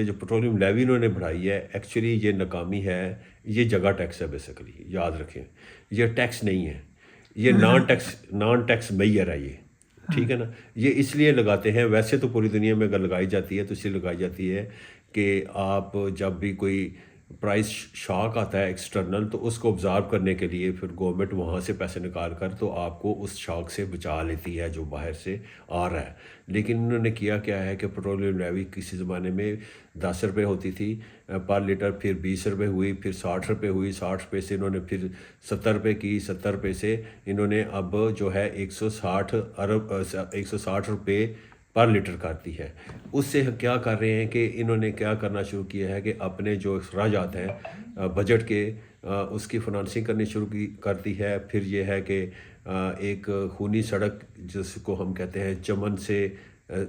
جو petroleum levy انہوں نے بڑھائی ہے ایکچولی یہ ناکامی ہے، یہ جگہ ٹیکس ہے بیسیکلی، یاد رکھیں یہ ٹیکس نہیں ہے، یہ نان ٹیکس میئر ہے یہ، ٹھیک ہے نا۔ یہ اس لیے لگاتے ہیں، ویسے تو پوری دنیا میں اگر لگائی جاتی ہے تو اس لیے لگائی جاتی ہے کہ آپ جب بھی کوئی پرائس شاک آتا ہے ایکسٹرنل تو اس کو آبزارو کرنے کے لیے پھر گورنمنٹ وہاں سے پیسے نکال کر تو آپ کو اس شاک سے بچا لیتی ہے جو باہر سے آ رہا ہے۔ لیکن انہوں نے کیا ہے کہ پیٹرولیم لیوی کسی زمانے میں 10 روپے ہوتی تھی پر لیٹر، پھر 20 روپے ہوئی، پھر 60 روپے ہوئی، 60 روپے سے انہوں نے پھر 70 روپے کی، 70 روپے سے انہوں نے اب جو ہے 160 روپے پر لیٹر کرتی ہے۔ اس سے کیا کر رہے ہیں کہ انہوں نے کیا کرنا شروع کیا ہے کہ اپنے جو اخراجات ہیں بجٹ کے اس کی فنانسنگ کرنی شروع کرتی ہے۔ پھر یہ ہے کہ ایک خونی سڑک جس کو ہم کہتے ہیں چمن سے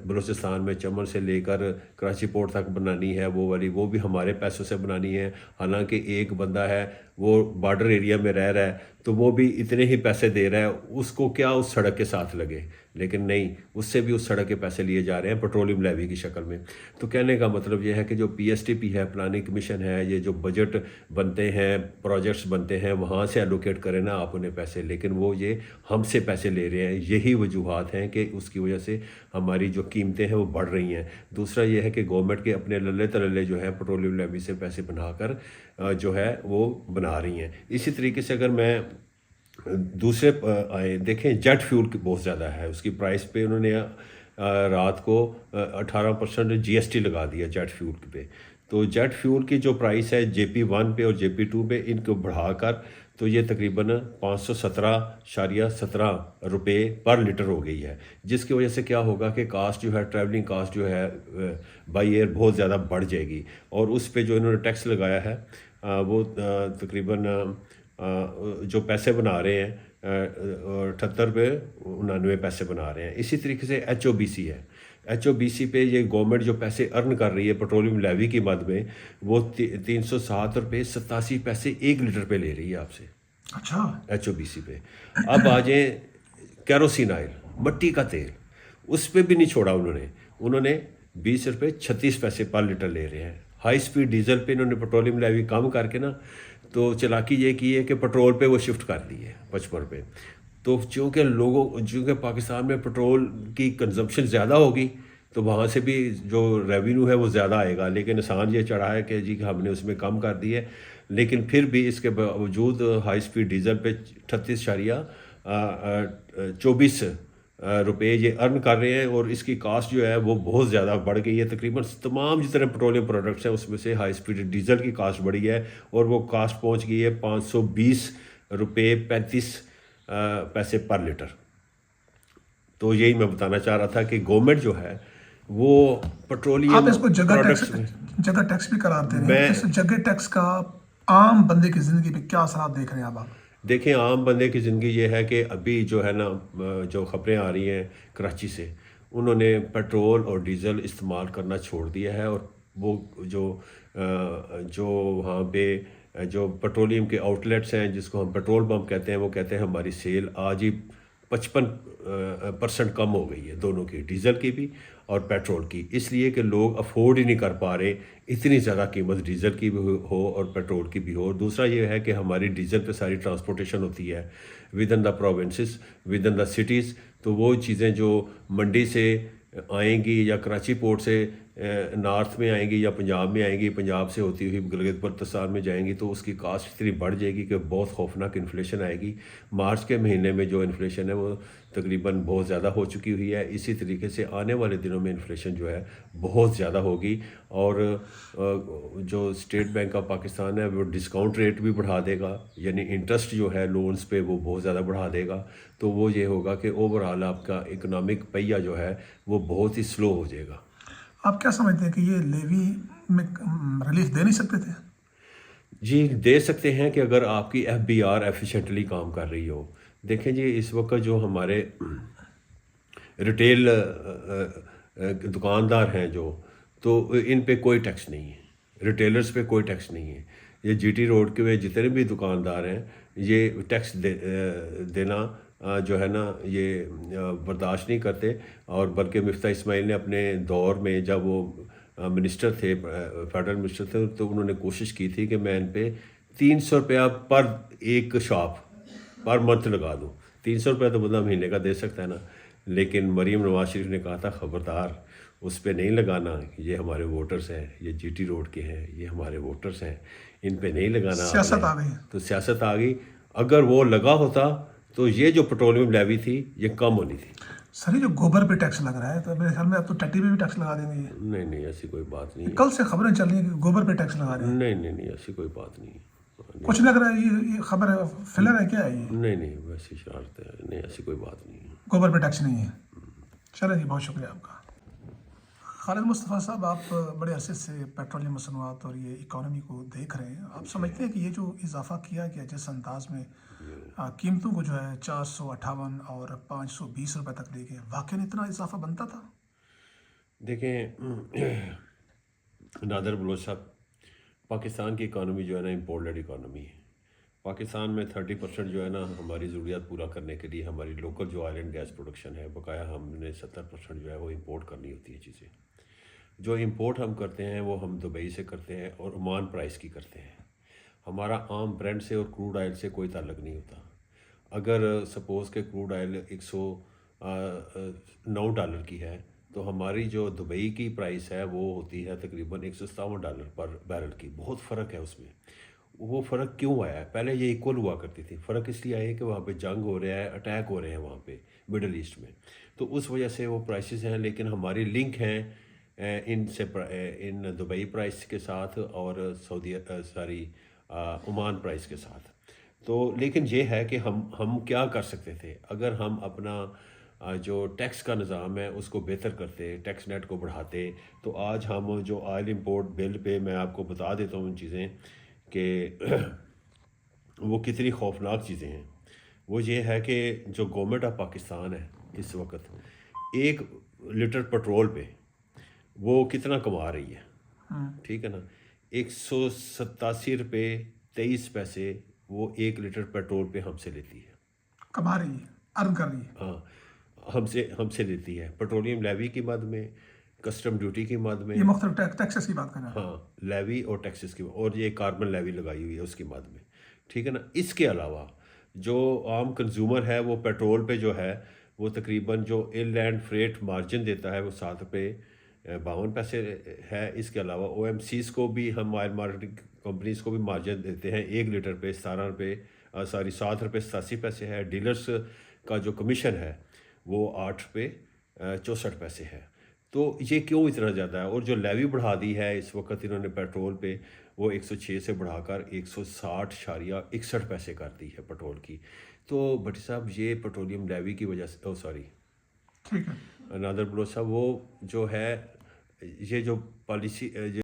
بلوچستان میں چمن سے لے کر کراچی پورٹ تک بنانی ہے، وہ والی وہ بھی ہمارے پیسوں سے بنانی ہے، حالانکہ ایک بندہ ہے وہ بارڈر ایریا میں رہ رہا ہے تو وہ بھی اتنے ہی پیسے دے رہا ہے، اس کو کیا اس سڑک کے ساتھ لگے، لیکن نہیں، اس سے بھی اس سڑک کے پیسے لیے جا رہے ہیں پیٹرولیم لیوی کی شکل میں۔ تو کہنے کا مطلب یہ ہے کہ جو پی ایس ٹی پی ہے، پلاننگ کمیشن ہے، یہ جو بجٹ بنتے ہیں، پروجیکٹس بنتے ہیں، وہاں سے ایلوکیٹ کریں نا آپ انہیں پیسے، لیکن وہ یہ ہم سے پیسے لے رہے ہیں۔ یہی وجوہات ہیں کہ اس کی وجہ سے ہماری جو قیمتیں ہیں وہ بڑھ رہی ہیں۔ دوسرا یہ ہے کہ گورنمنٹ کے اپنے للے تللے جو ہے پیٹرولیم لیوی سے پیسے بنا کر جو ہے وہ بنا رہی ہیں۔ اسی طریقے سے اگر میں دوسرے آئے دیکھیں، جیٹ فیول کی بہت زیادہ ہے، اس کی پرائس پہ انہوں نے رات کو 18% جی ایس ٹی لگا دیا جیٹ فیول پہ۔ تو جیٹ فیول کی جو پرائس ہے جے پی 1 پہ اور جے پی 2 پہ ان کو بڑھا کر تو یہ تقریباً 517.17 روپے پر لیٹر ہو گئی ہے، جس کی وجہ سے کیا ہوگا کہ کاسٹ جو ہے، ٹریولنگ کاسٹ جو ہے بائی ایئر بہت زیادہ بڑھ جائے گی، اور اس پہ جو انہوں نے ٹیکس لگایا ہے وہ تقریباً جو پیسے بنا رہے ہیں 78.99 پیسے بنا رہے ہیں۔ اسی طریقے سے ایچ او بی سی ہے، ایچ او بی سی پہ یہ گورنمنٹ جو پیسے ارن کر رہی ہے پیٹرولیم لیوی کی مد میں، وہ 307.87 1 لیٹر پہ لے رہی ہے آپ سے، اچھا، ایچ او بی سی پہ۔ اب آ جائیں کیروسین آئل، مٹی کا تیل، اس پہ بھی نہیں چھوڑا انہوں نے 20.36 پر لیٹر لے رہے ہیں۔ ہائی سپیڈ ڈیزل پہ انہوں نے پیٹرولیم لیوی کم کر کے نا تو چلاکی یہ کی ہے کہ پیٹرول پہ وہ شفٹ کر دی ہے 55 پہ۔ تو چونکہ پاکستان میں پیٹرول کی کنزمپشن زیادہ ہوگی تو وہاں سے بھی جو ریونیو ہے وہ زیادہ آئے گا، لیکن آسان یہ چڑھا ہے کہ جی کہ ہم نے اس میں کم کر دی ہے، لیکن پھر بھی اس کے باوجود ہائی سپیڈ ڈیزل پہ 38.24 روپے یہ ارن کر رہے ہیں، اور اس کی کاسٹ جو ہے وہ بہت زیادہ بڑھ گئی ہے۔ تقریباً تمام جتنے پیٹرولیم پروڈکٹس ہیں اس میں سے ہائی سپیڈ ڈیزل کی کاسٹ بڑھی ہے، اور وہ کاسٹ پہنچ گئی ہے 520.35 پیسے پر لیٹر۔ تو یہی میں بتانا چاہ رہا تھا کہ گورنمنٹ جو ہے وہ پیٹرولیم آپ اس کو جگہ ٹیکس بھی قرار دے رہے ہیں، اس جگہ ٹیکس کا عام بندے کی زندگی پہ کیا اثرات دیکھ رہے ہیں آپ؟ دیکھیں، عام بندے کی زندگی یہ ہے کہ ابھی جو ہے نا جو خبریں آ رہی ہیں کراچی سے، انہوں نے پیٹرول اور ڈیزل استعمال کرنا چھوڑ دیا ہے، اور وہ جو وہاں پہ جو پیٹرولیم کے آؤٹ لیٹس ہیں جس کو ہم پیٹرول پمپ کہتے ہیں، وہ کہتے ہیں ہماری سیل آج ہی 55% کم ہو گئی ہے، دونوں کی، ڈیزل کی بھی اور پیٹرول کی، اس لیے کہ لوگ افورڈ ہی نہیں کر پا رہے اتنی زیادہ قیمت ڈیزل کی بھی ہو اور پیٹرول کی بھی ہو۔ اور دوسرا یہ ہے کہ ہماری ڈیزل پہ ساری ٹرانسپورٹیشن ہوتی ہے with in the provinces, with in the cities, تو وہ چیزیں جو منڈی سے آئیں گی یا کراچی پورٹ سے نارتھ میں آئیں گی یا پنجاب میں آئیں گی، پنجاب سے ہوتی ہوئی گلگت بلتستان میں جائیں گی، تو اس کی کاسٹ اتنی بڑھ جائے گی کہ بہت خوفناک انفلیشن آئے گی۔ مارچ کے مہینے میں جو انفلیشن ہے وہ تقریباً بہت زیادہ ہو چکی ہوئی ہے، اسی طریقے سے آنے والے دنوں میں انفلیشن جو ہے بہت زیادہ ہوگی، اور جو اسٹیٹ بینک آف پاکستان ہے وہ ڈسکاؤنٹ ریٹ بھی بڑھا دے گا، یعنی انٹرسٹ جو ہے لونز پہ وہ بہت زیادہ بڑھا دے گا، تو وہ یہ ہوگا کہ اوور آل آپ کا اکنامک پہیہ جو ہے وہ بہت ہی سلو ہو جائے گا۔ آپ کیا سمجھتے ہیں کہ یہ لیوی میں ریلیف دے نہیں سکتے تھے؟ جی دے سکتے ہیں کہ اگر آپ کی ایف بی آر ایفیشینٹلی کام کر رہی ہو۔ دیکھیں جی، اس وقت جو ہمارے ریٹیل دکاندار ہیں تو ان پہ کوئی ٹیکس نہیں ہے، ریٹیلرز پہ کوئی ٹیکس نہیں ہے۔ یہ جی ٹی روڈ کے جتنے بھی دکاندار ہیں یہ ٹیکس دینا جو ہے نا یہ برداشت نہیں کرتے، اور بلکہ مفتاح اسماعیل نے اپنے دور میں جب وہ منسٹر تھے، فیڈرل منسٹر تھے، تو انہوں نے کوشش کی تھی کہ میں ان پہ 300 روپیہ پر ایک شاپ پر منتھ لگا دوں. 300 روپیہ تو بندہ مہینے کا دے سکتا ہے نا، لیکن مریم نواز شریف نے کہا تھا خبردار اس پہ نہیں لگانا، یہ ہمارے ووٹرز ہیں، یہ جی ٹی روڈ کے ہیں، یہ ہمارے ووٹرز ہیں، ان پہ نہیں لگانا. سیاست آ گئی. تو سیاست آ گئی. اگر وہ لگا ہوتا تو یہ جو پیٹرولیم لیوی تھی یہ کم ہونی تھی. سر یہ جو گوبر پہ ٹیکس لگ رہا ہے تو میرے خیال میں اب تو ٹٹی پہ بھی ٹیکس لگا دیں گے. نہیں نہیں، ایسی کوئی بات نہیں ہے. کل سے خبریں چل رہی ہیں کہ گوبر پہ ٹیکس لگا رہے ہیں. نہیں نہیں نہیں، ایسی کوئی بات نہیں. کچھ لگ رہا ہے یہ خبر فلر ہے کیا ہے یہ؟ نہیں نہیں، ویسی شرارت ہے نہیں، ایسی کوئی بات نہیں ہے. گوبر پہ ٹیکس نہیں ہے. چلیں جی، بہت شکریہ آپ کا. خالد مصطفیٰ صاحب، آپ بڑے عرصے سے پیٹرولیم مصنوعات اور یہ اکانومی کو دیکھ رہے ہیں. آپ سمجھتے ہیں کہ یہ جو اضافہ کیا گیا جس انداز میں قیمتوں کو جو ہے 458 اور 520 روپے تک لے گئے، واقعی اتنا اضافہ بنتا تھا؟ دیکھیں نادر بلوچ صاحب، پاکستان کی اکانومی جو ہے نا امپورٹ لیڈ اکانومی ہے. پاکستان میں 30% جو ہے نا ہماری ضروریات پورا کرنے کے لیے ہماری لوکل جو آئل اینڈ گیس پروڈکشن ہے، بقایا ہم نے 70% جو ہے وہ امپورٹ کرنی ہوتی ہے چیزیں. جو امپورٹ ہم کرتے ہیں وہ ہم دبئی سے کرتے ہیں اور عمان پرائس کی کرتے ہیں. ہمارا عام برینڈ سے اور کروڈ آئل سے کوئی تعلق نہیں ہوتا. اگر سپوز کہ کروڈ آئل $109 کی ہے تو ہماری جو دبئی کی پرائس ہے وہ ہوتی ہے تقریباً $157 پر بیرل کی. بہت فرق ہے اس میں. وہ فرق کیوں آیا ہے؟ پہلے یہ ایکول ہوا کرتی تھی. فرق اس لیے آیا ہے کہ وہاں پہ جنگ ہو رہا ہے، اٹیک ہو رہے ہیں وہاں پہ مڈل ایسٹ میں، تو اس وجہ سے وہ پرائسز ہیں. لیکن ہماری لنک ہیں ان دبئی پرائس کے ساتھ اور عمان پرائس کے ساتھ. تو لیکن یہ ہے کہ ہم کیا کر سکتے تھے اگر ہم اپنا جو ٹیکس کا نظام ہے اس کو بہتر کرتے، ٹیکس نیٹ کو بڑھاتے. تو آج ہم جو آئل امپورٹ بل پہ میں آپ کو بتا دیتا ہوں ان چیزیں کہ وہ کتنی خوفناک چیزیں ہیں. وہ یہ ہے کہ جو گورنمنٹ آف پاکستان ہے اس وقت 1 لیٹر پٹرول پہ وہ کتنا کما رہی ہے، ٹھیک ہے نا؟ 187 روپے 23 پیسے وہ 1 لیٹر پیٹرول پہ ہم سے لیتی ہے. کما رہی ہے، ارن کر رہی ہے. ہاں، ہم سے لیتی ہے پیٹرولیم لیوی کی مد میں، کسٹم ڈیوٹی کی مد میں. یہ مختلف ٹیکسز کی بات کر رہے ہیں. ہاں، لیوی اور ٹیکسز کی، اور یہ کاربن لیوی لگائی ہوئی ہے اس کی مد میں، ٹھیک ہے نا؟ اس کے علاوہ جو عام کنزیومر ہے وہ پیٹرول پہ جو ہے وہ تقریباً جو ان لینڈ فریٹ مارجن دیتا ہے وہ 7 روپے 52 پیسے ہے. اس کے علاوہ او ایم سیز کو بھی ہم آئل مارکیٹنگ کمپنیز کو بھی مارجن دیتے ہیں 1 لیٹر پہ 7 روپے 87 پیسے ہے. ڈیلرز کا جو کمیشن ہے وہ 8 روپے 64 پیسے ہے. تو یہ کیوں اتنا زیادہ ہے؟ اور جو لیوی بڑھا دی ہے اس وقت انہوں نے پیٹرول پہ وہ 106 سے بڑھا کر 160.61 پیسے کر دی ہے پیٹرول کی. تو بھٹی صاحب یہ پیٹرولیم لیوی کی وجہ سے ٹھیک ہے نادر بلوچ صاحب، وہ جو ہے یہ جو پالیسی